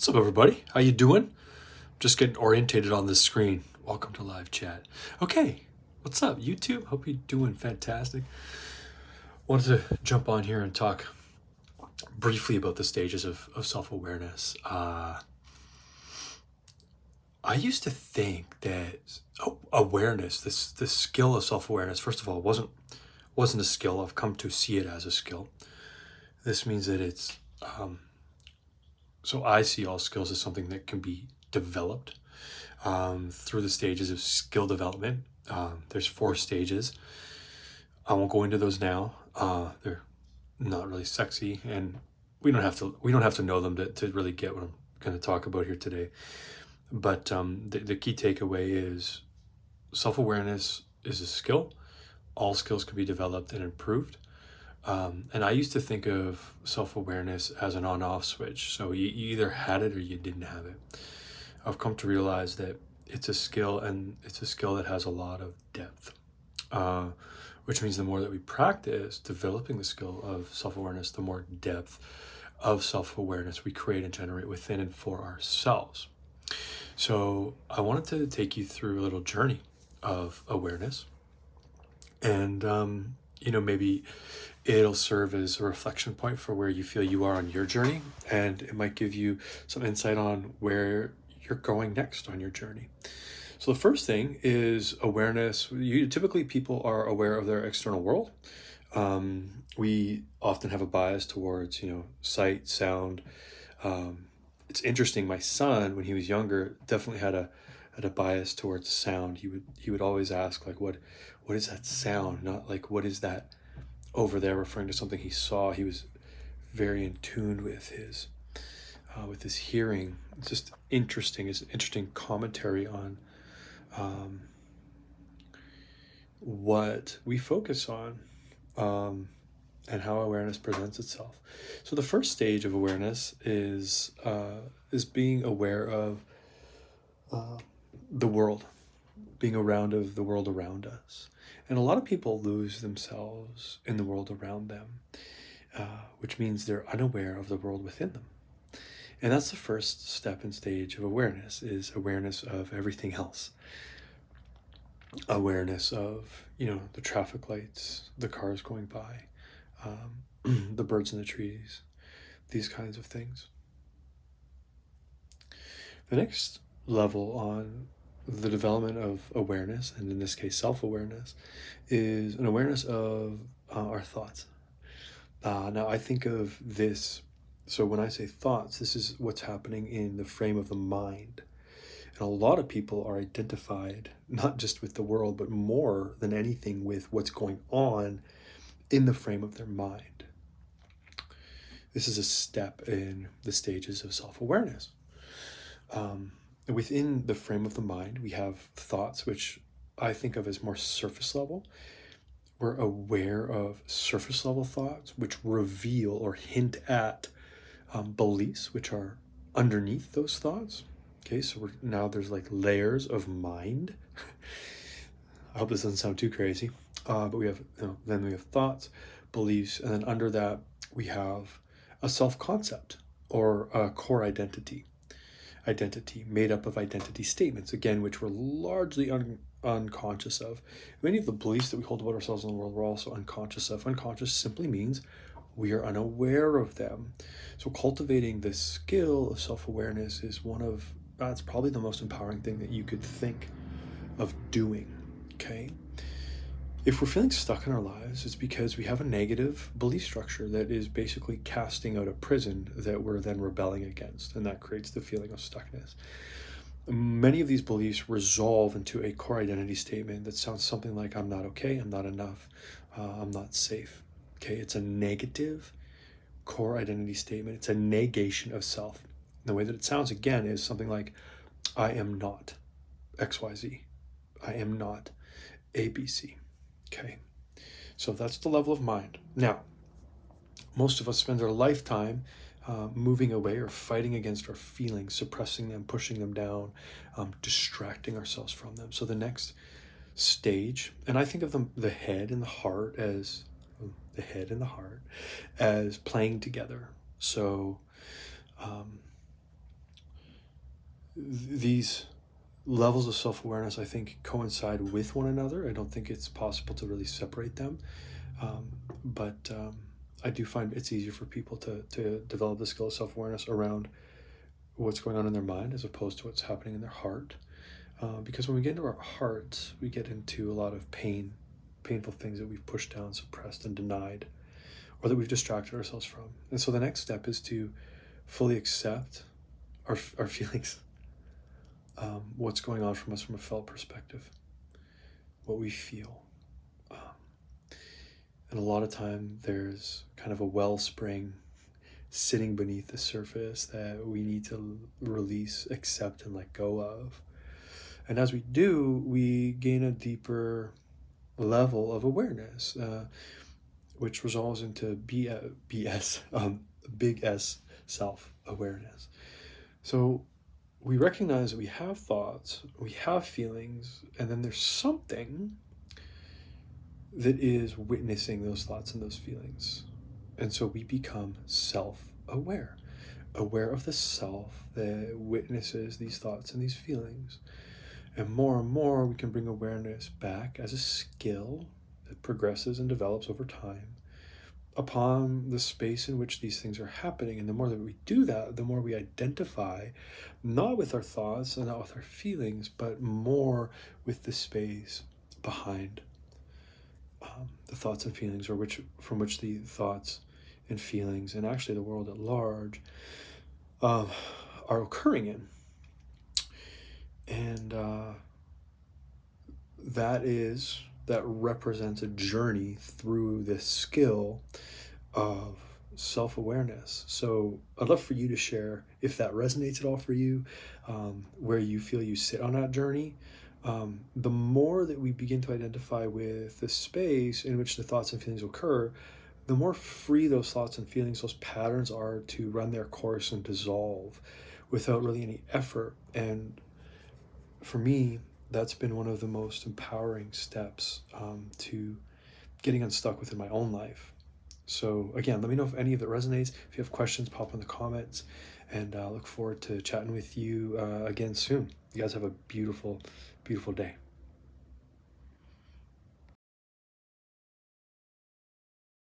What's up, everybody? How you doing? Just getting orientated on this screen. Welcome to live chat. Okay, what's up, YouTube? Hope you're doing fantastic. Wanted to jump on here and talk briefly about the stages of self-awareness. I used to think that awareness, this skill of self-awareness, first of all, wasn't a skill. I've come to see it as a skill. This means that it's so I see all skills as something that can be developed through the stages of skill development. There's 4 stages. I won't go into those now. They're not really sexy, and we don't have to know them to really get what I'm going to talk about here today. But the key takeaway is self-awareness is a skill. All skills can be developed and improved. And I used to think of self-awareness as an on-off switch. So you either had it or you didn't have it. I've come to realize that it's a skill, and it's a skill that has a lot of depth, which means the more that we practice developing the skill of self-awareness, the more depth of self-awareness we create and generate within and for ourselves. So I wanted to take you through a little journey of awareness, and maybe it'll serve as a reflection point for where you feel you are on your journey, and it might give you some insight on where you're going next on your journey. So the first thing is awareness. Typically, people are aware of their external world. We often have a bias towards, sight, sound. It's interesting. My son, when he was younger, definitely had a bias towards sound. He would always ask, like, what is that sound? Not like, what is that over there, referring to something he saw. He was very in tune with his hearing. It's just interesting. It's an interesting commentary on what we focus on and how awareness presents itself. So the first stage of awareness is being aware of the world, being around of the world around us. And a lot of people lose themselves in the world around them, which means they're unaware of the world within them. And that's the first step and stage of awareness, is awareness of everything else. Awareness of, the traffic lights, the cars going by, the birds in the trees, these kinds of things. The next level on the development of awareness, and in this case self-awareness, is an awareness of our thoughts. Now I think of this, so when I say thoughts, this is what's happening in the frame of the mind. And a lot of people are identified not just with the world, but more than anything with what's going on in the frame of their mind. This is a step in the stages of self-awareness. Within the frame of the mind, we have thoughts, which I think of as more surface level. We're aware of surface level thoughts, which reveal or hint at beliefs, which are underneath those thoughts. Okay, so now there's like layers of mind. I hope this doesn't sound too crazy, but we have then we have thoughts, beliefs, and then under that we have a self-concept or a core identity made up of identity statements, again, which we're largely unconscious of. Many of the beliefs that we hold about ourselves in the world we're also unconscious of. Unconscious simply means we are unaware of them. So cultivating this skill of self-awareness is that's probably the most empowering thing that you could think of doing, okay? If we're feeling stuck in our lives, it's because we have a negative belief structure that is basically casting out a prison that we're then rebelling against, and that creates the feeling of stuckness. Many of these beliefs resolve into a core identity statement that sounds something like, I'm not okay, I'm not enough, I'm not safe. Okay, it's a negative core identity statement. It's a negation of self. And the way that it sounds, again, is something like, I am not XYZ. I am not ABC. Okay, so that's the level of mind. Now, most of us spend our lifetime moving away or fighting against our feelings, suppressing them, pushing them down, distracting ourselves from them. So the next stage, and I think of the head and the heart as playing together. So these levels of self-awareness, I think, coincide with one another. I don't think it's possible to really separate them. But I do find it's easier for people to develop the skill of self-awareness around what's going on in their mind as opposed to what's happening in their heart. Because when we get into our hearts, we get into a lot of painful things that we've pushed down, suppressed, and denied, or that we've distracted ourselves from. And so the next step is to fully accept our feelings, what's going on from us from a felt perspective, what we feel. And a lot of time there's kind of a wellspring sitting beneath the surface that we need to release, accept, and let go of. And as we do, we gain a deeper level of awareness, which resolves into BS, big S self-awareness. So we recognize that we have thoughts, we have feelings, and then there's something that is witnessing those thoughts and those feelings. And so we become self-aware, aware of the self that witnesses these thoughts and these feelings. And more, we can bring awareness back as a skill that progresses and develops over time upon the space in which these things are happening. And the more that we do that, the more we identify, not with our thoughts and not with our feelings, but more with the space behind the thoughts and feelings, or from which the thoughts and feelings, and actually the world at large, are occurring in. And that represents a journey through this skill of self-awareness. So I'd love for you to share if that resonates at all for you, where you feel you sit on that journey. The more that we begin to identify with the space in which the thoughts and feelings occur, the more free those thoughts and feelings, those patterns are to run their course and dissolve without really any effort. And for me, that's been one of the most empowering steps to getting unstuck within my own life. So again, let me know if any of it resonates. If you have questions, pop in the comments, and I look forward to chatting with you again soon. You guys have a beautiful, beautiful day.